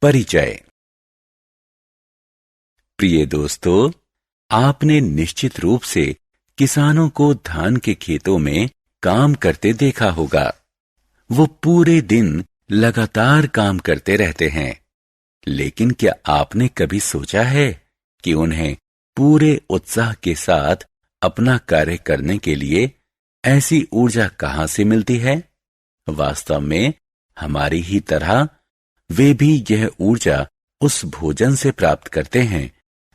परिचय। प्रिय दोस्तों, आपने निश्चित रूप से किसानों को धान के खेतों में काम करते देखा होगा। वो पूरे दिन लगातार काम करते रहते हैं, लेकिन क्या आपने कभी सोचा है कि उन्हें पूरे उत्साह के साथ अपना कार्य करने के लिए ऐसी ऊर्जा कहां से मिलती है? वास्तव में हमारी ही तरह वे भी यह ऊर्जा उस भोजन से प्राप्त करते हैं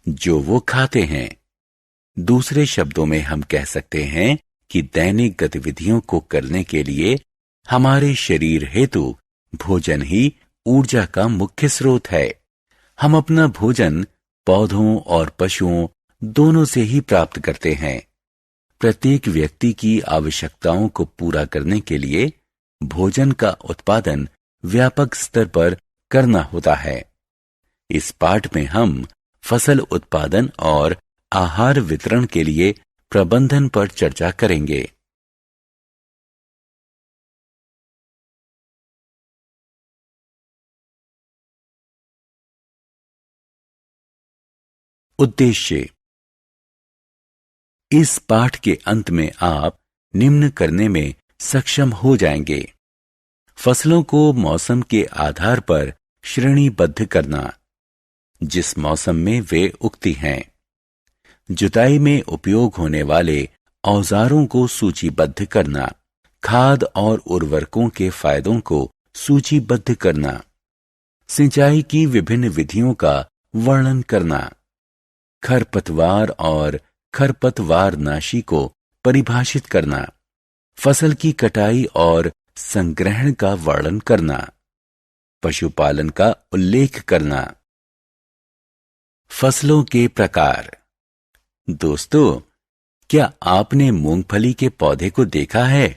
जो वो खाते हैं। दूसरे शब्दों में हम कह सकते हैं कि दैनिक गतिविधियों को करने के लिए हमारे शरीर हेतु भोजन ही ऊर्जा का मुख्य स्रोत है। हम अपना भोजन पौधों और पशुओं दोनों से ही प्राप्त करते हैं। प्रत्येक व्यक्ति की आवश्यकताओं को पूरा करने के लिए भोजन का उत्पादन व्यापक स्तर पर करना होता है। इस पाठ में हम फसल उत्पादन और आहार वितरण के लिए प्रबंधन पर चर्चा करेंगे। उद्देश्य। इस पाठ के अंत में आप निम्न करने में सक्षम हो जाएंगे। फसलों को मौसम के आधार पर श्रेणीबद्ध करना, जिस मौसम में वे उगती हैं। जुताई में उपयोग होने वाले औजारों को सूचीबद्ध करना, खाद और उर्वरकों के फायदों को सूचीबद्ध करना, सिंचाई की विभिन्न विधियों का वर्णन करना, खरपतवार और खरपतवारनाशी को परिभाषित करना, फसल की कटाई और संग्रहण का वर्णन करना, पशुपालन का उल्लेख करना। फसलों के प्रकार। दोस्तों, क्या आपने मूंगफली के पौधे को देखा है?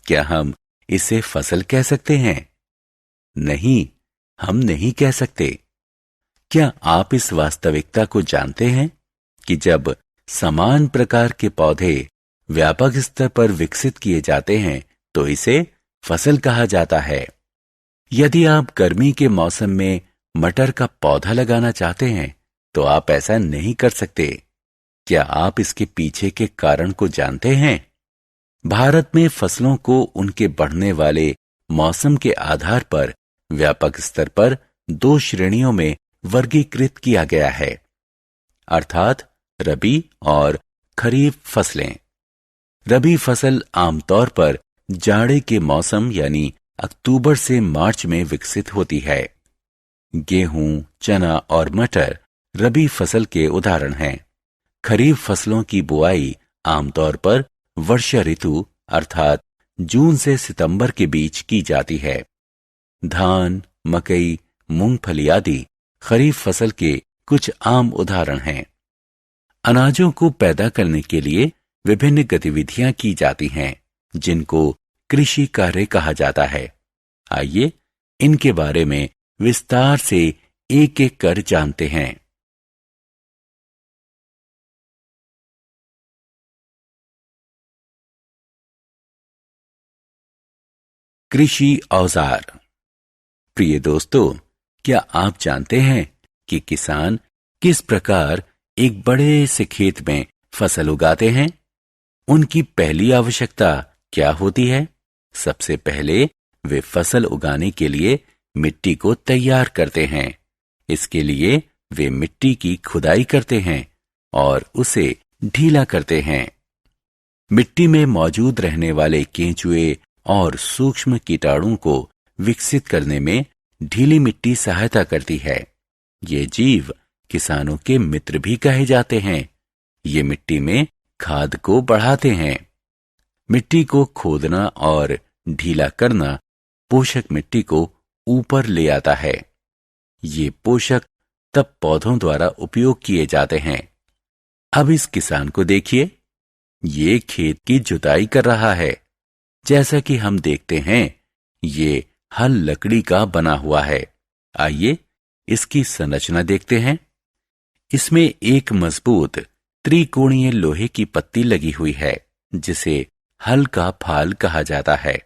क्या हम इसे फसल कह सकते हैं? नहीं, हम नहीं कह सकते। क्या आप इस वास्तविकता को जानते हैं कि जब समान प्रकार के पौधे व्यापक स्तर पर विकसित किए जाते हैं तो इसे फसल कहा जाता है। यदि आप गर्मी के मौसम में मटर का पौधा लगाना चाहते हैं तो आप ऐसा नहीं कर सकते। क्या आप इसके पीछे के कारण को जानते हैं? भारत में फसलों को उनके बढ़ने वाले मौसम के आधार पर व्यापक स्तर पर दो श्रेणियों में वर्गीकृत किया गया है, अर्थात रबी और खरीफ फसलें। रबी फसल आमतौर पर जाड़े के मौसम यानी अक्टूबर से मार्च में विकसित होती है। गेहूं, चना और मटर रबी फसल के उदाहरण हैं। खरीफ फसलों की बुआई आमतौर पर वर्षा ऋतु अर्थात जून से सितंबर के बीच की जाती है। धान, मकई, मूंगफली आदि खरीफ फसल के कुछ आम उदाहरण हैं। अनाजों को पैदा करने के लिए विभिन्न गतिविधियां की जाती हैं, जिनको कृषि कार्य कहा जाता है। आइए इनके बारे में विस्तार से एक एक कर जानते हैं। कृषि औजार। प्रिय दोस्तों, क्या आप जानते हैं कि किसान किस प्रकार एक बड़े से खेत में फसल उगाते हैं? उनकी पहली आवश्यकता क्या होती है? सबसे पहले वे फसल उगाने के लिए मिट्टी को तैयार करते हैं। इसके लिए वे मिट्टी की खुदाई करते हैं और उसे ढीला करते हैं। मिट्टी में मौजूद रहने वाले केंचुए और सूक्ष्म कीटाणुओं को विकसित करने में ढीली मिट्टी सहायता करती है। ये जीव किसानों के मित्र भी कहे जाते हैं। ये मिट्टी में खाद को बढ़ाते हैं। मिट्टी को खोदना और ढीला करना पोषक मिट्टी को ऊपर ले आता है। ये पोषक तब पौधों द्वारा उपयोग किए जाते हैं। अब इस किसान को देखिए, ये खेत की जुताई कर रहा है। जैसा कि हम देखते हैं, ये हल लकड़ी का बना हुआ है। आइए इसकी संरचना देखते हैं। इसमें एक मजबूत त्रिकोणीय लोहे की पत्ती लगी हुई है, जिसे हल का फाल कहा जाता है,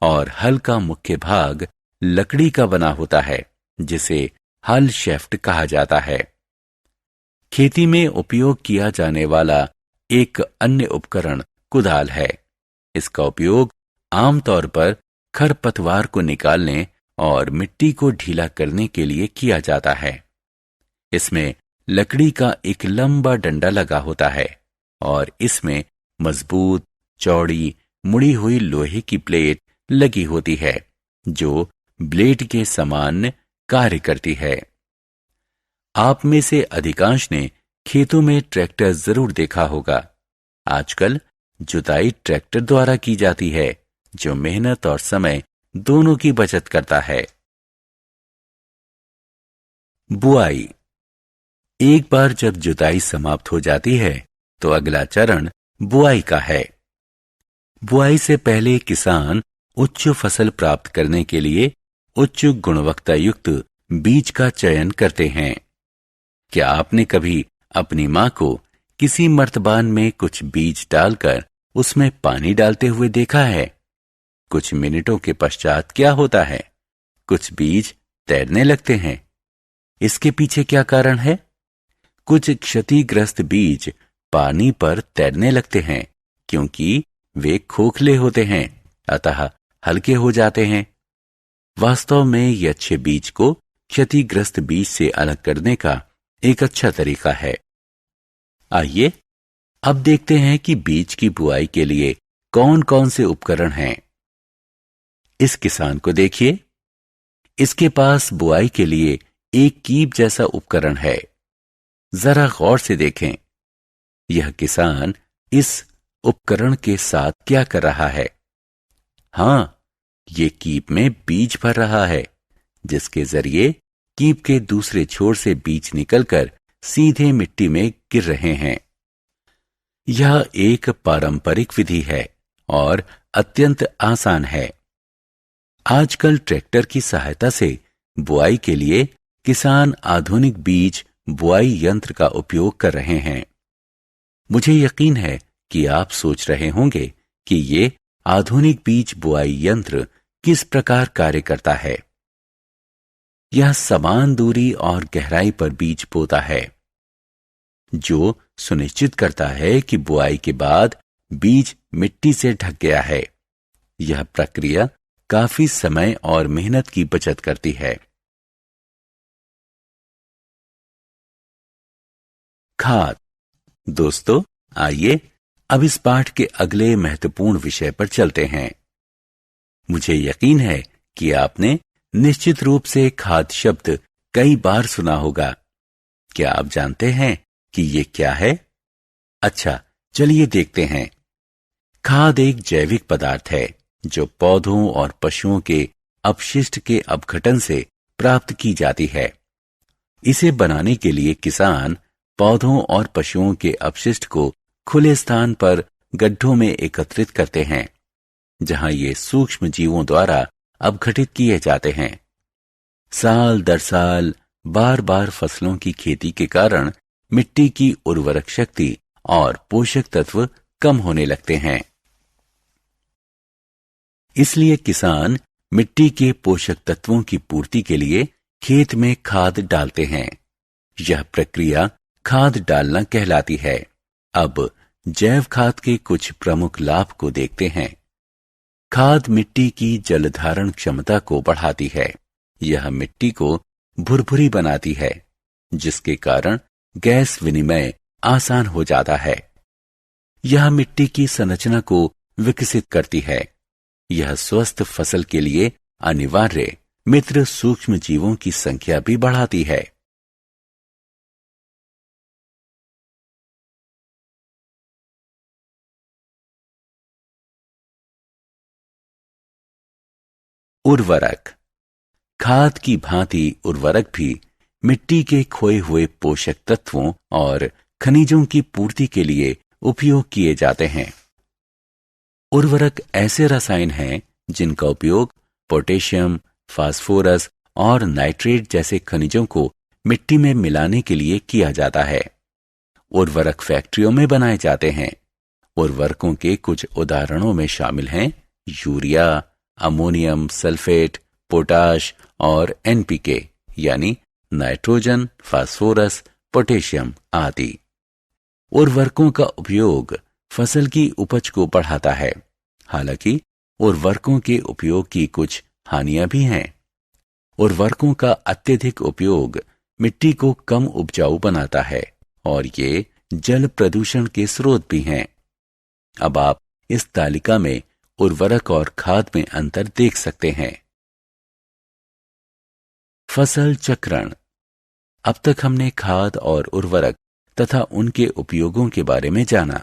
और हल का मुख्य भाग लकड़ी का बना होता है। जिसे हल शैफ्ट कहा जाता है। खेती में उपयोग किया जाने वाला एक अन्य उपकरण कुदाल है। इसका उपयोग आमतौर पर खरपतवार को निकालने और मिट्टी को ढीला करने के लिए किया जाता है। इसमें लकड़ी का एक लंबा डंडा लगा होता है और इसमें मजबूत, चौड़ी, मुड़ी हुई लोहे की प्लेट लगी होती है जो ब्लेड के समान कार्य करती है। आप में से अधिकांश ने खेतों में ट्रैक्टर जरूर देखा होगा। आजकल जुताई ट्रैक्टर द्वारा की जाती है, जो मेहनत और समय दोनों की बचत करता है। बुआई। एक बार जब जुताई समाप्त हो जाती है तो अगला चरण बुआई का है। बुआई से पहले किसान उच्च फसल प्राप्त करने के लिए उच्च गुणवत्ता युक्त बीज का चयन करते हैं। क्या आपने कभी अपनी मां को किसी मर्तबान में कुछ बीज डालकर उसमें पानी डालते हुए देखा है? कुछ मिनटों के पश्चात क्या होता है? कुछ बीज तैरने लगते हैं। इसके पीछे क्या कारण है? कुछ क्षतिग्रस्त बीज पानी पर तैरने लगते हैं क्योंकि वे खोखले होते हैं, अतः हल्के हो जाते हैं। वास्तव में ये अच्छे बीज को क्षतिग्रस्त बीज से अलग करने का एक अच्छा तरीका है। आइए अब देखते हैं कि बीज की बुआई के लिए कौन कौन से उपकरण हैं। इस किसान को देखिए, इसके पास बुआई के लिए एक कीप जैसा उपकरण है। जरा गौर से देखें, यह किसान इस उपकरण के साथ क्या कर रहा है? हां, ये कीप में बीज भर रहा है, जिसके जरिए कीप के दूसरे छोर से बीज निकलकर सीधे मिट्टी में गिर रहे हैं। यह एक पारंपरिक विधि है और अत्यंत आसान है। आजकल ट्रैक्टर की सहायता से बुआई के लिए किसान आधुनिक बीज बुआई यंत्र का उपयोग कर रहे हैं। मुझे यकीन है कि आप सोच रहे होंगे कि ये आधुनिक बीज बुआई यंत्र किस प्रकार कार्य करता है। यह समान दूरी और गहराई पर बीज बोता है, जो सुनिश्चित करता है कि बुआई के बाद बीज मिट्टी से ढक गया है। यह प्रक्रिया काफी समय और मेहनत की बचत करती है। खाद। दोस्तों, आइए अब इस पाठ के अगले महत्वपूर्ण विषय पर चलते हैं। मुझे यकीन है कि आपने निश्चित रूप से खाद शब्द कई बार सुना होगा। क्या आप जानते हैं कि ये क्या है? अच्छा, चलिए देखते हैं। खाद एक जैविक पदार्थ है जो पौधों और पशुओं के अपशिष्ट के अपघटन से प्राप्त की जाती है। इसे बनाने के लिए किसान पौधों और पशुओं के अपशिष्ट को खुले स्थान पर गड्ढों में एकत्रित करते हैं, जहां ये सूक्ष्म जीवों द्वारा अपघटित किए जाते हैं। साल दर साल बार बार फसलों की खेती के कारण मिट्टी की उर्वरक शक्ति और पोषक तत्व कम होने लगते हैं। इसलिए किसान मिट्टी के पोषक तत्वों की पूर्ति के लिए खेत में खाद डालते हैं। यह प्रक्रिया खाद डालना कहलाती है। अब जैव खाद के कुछ प्रमुख लाभ को देखते हैं। खाद मिट्टी की जल धारण क्षमता को बढ़ाती है। यह मिट्टी को भुरभुरी बनाती है, जिसके कारण गैस विनिमय आसान हो जाता है। यह मिट्टी की संरचना को विकसित करती है। यह स्वस्थ फसल के लिए अनिवार्य मित्र सूक्ष्म जीवों की संख्या भी बढ़ाती है। उर्वरक। खाद की भांति उर्वरक भी मिट्टी के खोए हुए पोषक तत्वों और खनिजों की पूर्ति के लिए उपयोग किए जाते हैं। उर्वरक ऐसे रसायन हैं जिनका उपयोग पोटेशियम, फास्फोरस और नाइट्रेट जैसे खनिजों को मिट्टी में मिलाने के लिए किया जाता है। उर्वरक फैक्ट्रियों में बनाए जाते हैं। उर्वरकों के कुछ उदाहरणों में शामिल हैं यूरिया, अमोनियम सल्फेट, पोटाश और एनपीके। यानी नाइट्रोजन, फास्फोरस, पोटेशियम आदि। उर्वरकों का उपयोग फसल की उपज को बढ़ाता है। हालांकि उर्वरकों के उपयोग की कुछ हानियां भी हैं। उर्वरकों का अत्यधिक उपयोग मिट्टी को कम उपजाऊ बनाता है और ये जल प्रदूषण के स्रोत भी हैं। अब आप इस तालिका में उर्वरक और खाद में अंतर देख सकते हैं। फसल चक्रण। अब तक हमने खाद और उर्वरक तथा उनके उपयोगों के बारे में जाना।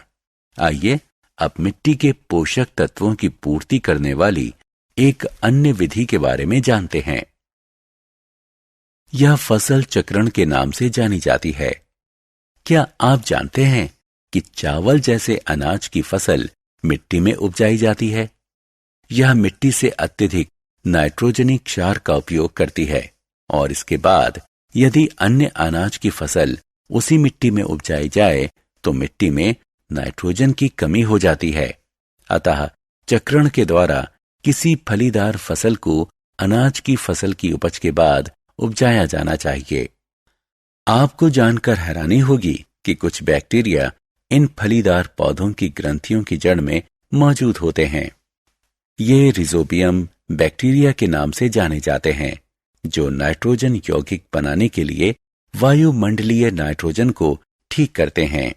आइए अब मिट्टी के पोषक तत्वों की पूर्ति करने वाली एक अन्य विधि के बारे में जानते हैं। यह फसल चक्रण के नाम से जानी जाती है। क्या आप जानते हैं कि चावल जैसे अनाज की फसल मिट्टी में उपजाई जाती है? यह मिट्टी से अत्यधिक नाइट्रोजनी क्षार का उपयोग करती है और इसके बाद यदि अन्य अनाज की फसल उसी मिट्टी में उपजाई जाए तो मिट्टी में नाइट्रोजन की कमी हो जाती है। अतः चक्रण के द्वारा किसी फलीदार फसल को अनाज की फसल की उपज के बाद उपजाया जाना चाहिए। आपको जानकर हैरानी होगी कि कुछ बैक्टीरिया इन फलीदार पौधों की ग्रंथियों की जड़ में मौजूद होते हैं। ये रिजोबियम बैक्टीरिया के नाम से जाने जाते हैं, जो नाइट्रोजन यौगिक बनाने के लिए वायुमंडलीय नाइट्रोजन को ठीक करते हैं।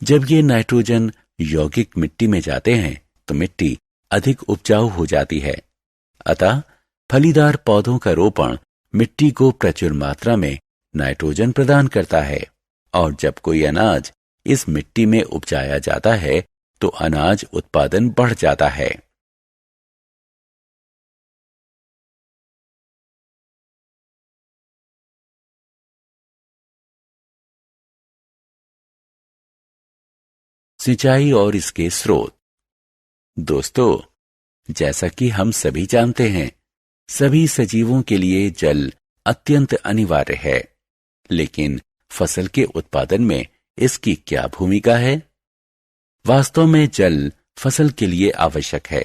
जब ये नाइट्रोजन यौगिक मिट्टी में जाते हैं तो मिट्टी अधिक उपजाऊ हो जाती है। अतः फलीदार पौधों का रोपण मिट्टी को प्रचुर मात्रा में नाइट्रोजन प्रदान करता है और जब कोई अनाज इस मिट्टी में उपजाया जाता है तो अनाज उत्पादन बढ़ जाता है। सिंचाई और इसके स्रोत। दोस्तों, जैसा कि हम सभी जानते हैं, सभी सजीवों के लिए जल अत्यंत अनिवार्य है। लेकिन फसल के उत्पादन में इसकी क्या भूमिका है? वास्तव में जल फसल के लिए आवश्यक है,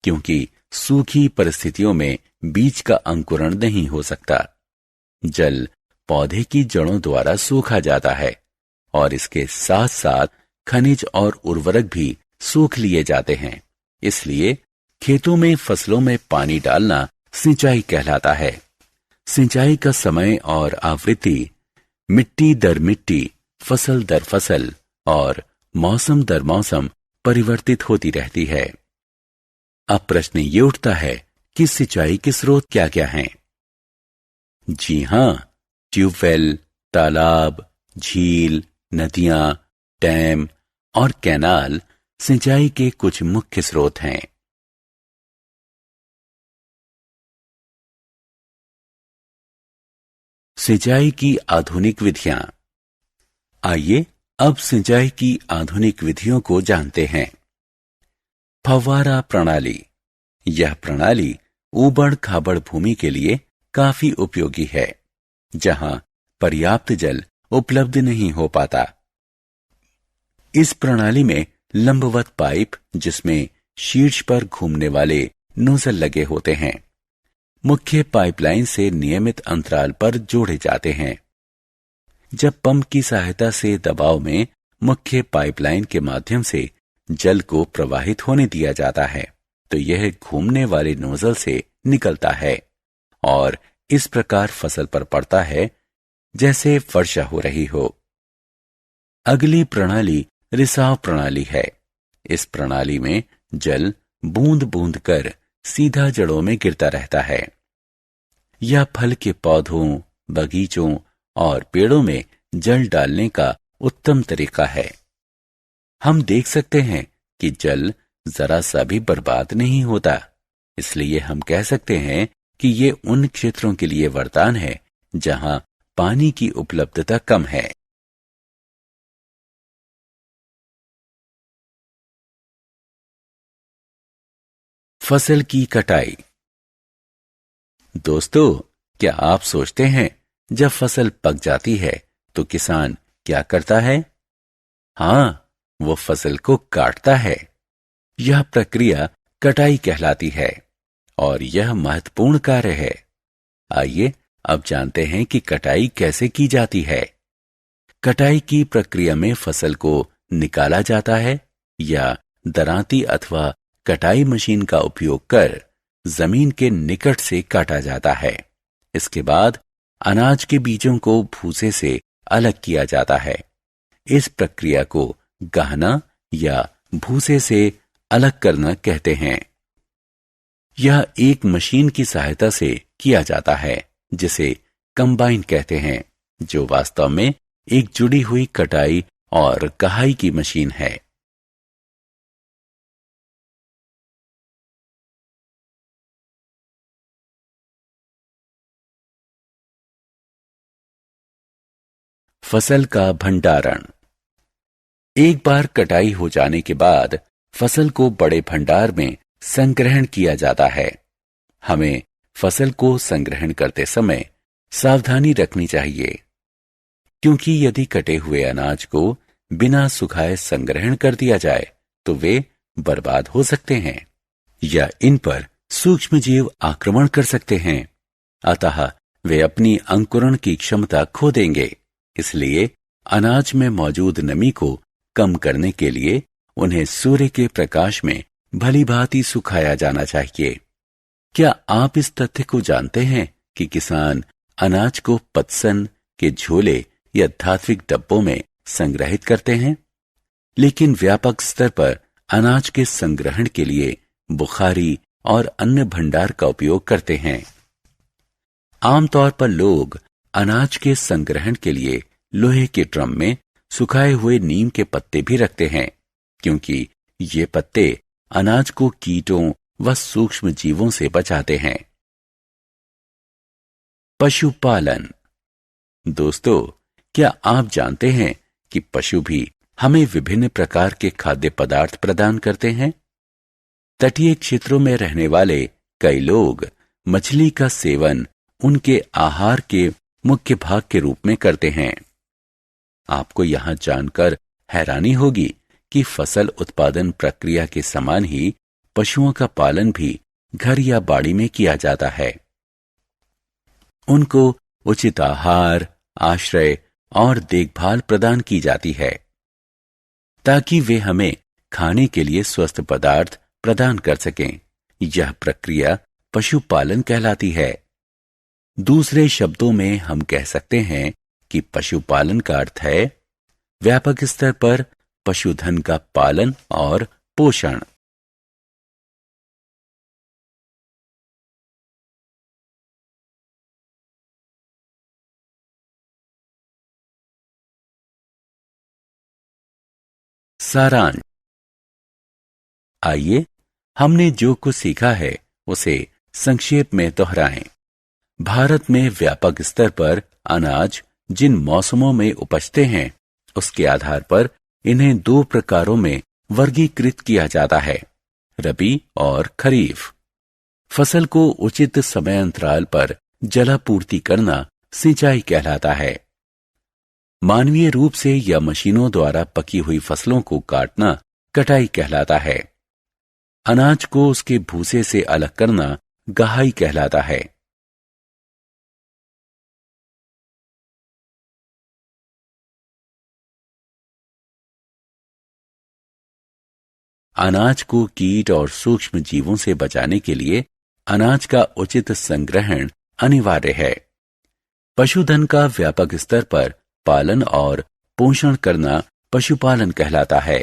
क्योंकि सूखी परिस्थितियों में बीज का अंकुरण नहीं हो सकता। जल पौधे की जड़ों द्वारा सूखा जाता है और इसके साथ साथ खनिज और उर्वरक भी सूख लिए जाते हैं। इसलिए खेतों में फसलों में पानी डालना सिंचाई कहलाता है। सिंचाई का समय और आवृत्ति मिट्टी दर मिट्टी, फसल दर फसल और मौसम दर मौसम परिवर्तित होती रहती है। अब प्रश्न ये उठता है कि सिंचाई के स्रोत क्या क्या हैं? जी हां, ट्यूबवेल, तालाब, झील, नदियां, डैम और कैनाल सिंचाई के कुछ मुख्य स्रोत हैं। सिंचाई की आधुनिक विधियां। आइए अब सिंचाई की आधुनिक विधियों को जानते हैं। फव्वारा प्रणाली। यह प्रणाली ऊबड़ खाबड़ भूमि के लिए काफी उपयोगी है, जहां पर्याप्त जल उपलब्ध नहीं हो पाता। इस प्रणाली में लंबवत पाइप, जिसमें शीर्ष पर घूमने वाले नोजल लगे होते हैं, मुख्य पाइपलाइन से नियमित अंतराल पर जोड़े जाते हैं। जब पंप की सहायता से दबाव में मुख्य पाइपलाइन के माध्यम से जल को प्रवाहित होने दिया जाता है तो यह घूमने वाले नोजल से निकलता है और इस प्रकार फसल पर पड़ता है जैसे वर्षा हो रही हो। अगली प्रणाली रिसाव प्रणाली है। इस प्रणाली में जल बूंद बूंद कर सीधा जड़ों में गिरता रहता है। यह फल के पौधों, बगीचों और पेड़ों में जल डालने का उत्तम तरीका है। हम देख सकते हैं कि जल जरा सा भी बर्बाद नहीं होता, इसलिए हम कह सकते हैं कि ये उन क्षेत्रों के लिए वरदान है जहां पानी की उपलब्धता कम है। फसल की कटाई। दोस्तों, क्या आप सोचते हैं जब फसल पक जाती है तो किसान क्या करता है? हां, वो फसल को काटता है। यह प्रक्रिया कटाई कहलाती है और यह महत्वपूर्ण कार्य है। आइए अब जानते हैं कि कटाई कैसे की जाती है। कटाई की प्रक्रिया में फसल को निकाला जाता है या दरांती अथवा कटाई मशीन का उपयोग कर जमीन के निकट से काटा जाता है। इसके बाद अनाज के बीजों को भूसे से अलग किया जाता है। इस प्रक्रिया को गाहना या भूसे से अलग करना कहते हैं। यह एक मशीन की सहायता से किया जाता है जिसे कंबाइन कहते हैं, जो वास्तव में एक जुड़ी हुई कटाई और कहाई की मशीन है। फसल का भंडारण। एक बार कटाई हो जाने के बाद फसल को बड़े भंडार में संग्रहण किया जाता है। हमें फसल को संग्रहण करते समय सावधानी रखनी चाहिए, क्योंकि यदि कटे हुए अनाज को बिना सुखाए संग्रहण कर दिया जाए तो वे बर्बाद हो सकते हैं या इन पर सूक्ष्मजीव आक्रमण कर सकते हैं। अतः वे अपनी अंकुरण की क्षमता खो देंगे। इसलिए अनाज में मौजूद नमी को कम करने के लिए उन्हें सूर्य के प्रकाश में भली भांति सुखाया जाना चाहिए। क्या आप इस तथ्य को जानते हैं कि किसान अनाज को पत्सन के झोले या धात्विक डब्बों में संग्रहित करते हैं, लेकिन व्यापक स्तर पर अनाज के संग्रहण के लिए बुखारी और अन्य भंडार का उपयोग करते हैं। आमतौर पर लोग अनाज के संग्रहण के लिए लोहे के ड्रम में सुखाए हुए नीम के पत्ते भी रखते हैं, क्योंकि ये पत्ते अनाज को कीटों व सूक्ष्म जीवों से बचाते हैं। पशुपालन। दोस्तों, क्या आप जानते हैं कि पशु भी हमें विभिन्न प्रकार के खाद्य पदार्थ प्रदान करते हैं? तटीय क्षेत्रों में रहने वाले कई लोग मछली का सेवन उनके आहार के मुख्य भाग के रूप में करते हैं। आपको यहां जानकर हैरानी होगी कि फसल उत्पादन प्रक्रिया के समान ही पशुओं का पालन भी घर या बाड़ी में किया जाता है। उनको उचित आहार, आश्रय और देखभाल प्रदान की जाती है ताकि वे हमें खाने के लिए स्वस्थ पदार्थ प्रदान कर सकें। यह प्रक्रिया पशुपालन कहलाती है। दूसरे शब्दों में हम कह सकते हैं कि पशुपालन का अर्थ है व्यापक स्तर पर पशुधन का पालन और पोषण। सारांश। आइए हमने जो कुछ सीखा है उसे संक्षेप में दोहराएं। भारत में व्यापक स्तर पर अनाज जिन मौसमों में उपजते हैं उसके आधार पर इन्हें दो प्रकारों में वर्गीकृत किया जाता है, रबी और खरीफ। फसल को उचित समय अंतराल पर जलापूर्ति करना सिंचाई कहलाता है। मानवीय रूप से या मशीनों द्वारा पकी हुई फसलों को काटना कटाई कहलाता है। अनाज को उसके भूसे से अलग करना गहाई कहलाता है। अनाज को कीट और सूक्ष्म जीवों से बचाने के लिए अनाज का उचित संग्रहण अनिवार्य है। पशुधन का व्यापक स्तर पर पालन और पोषण करना पशुपालन कहलाता है।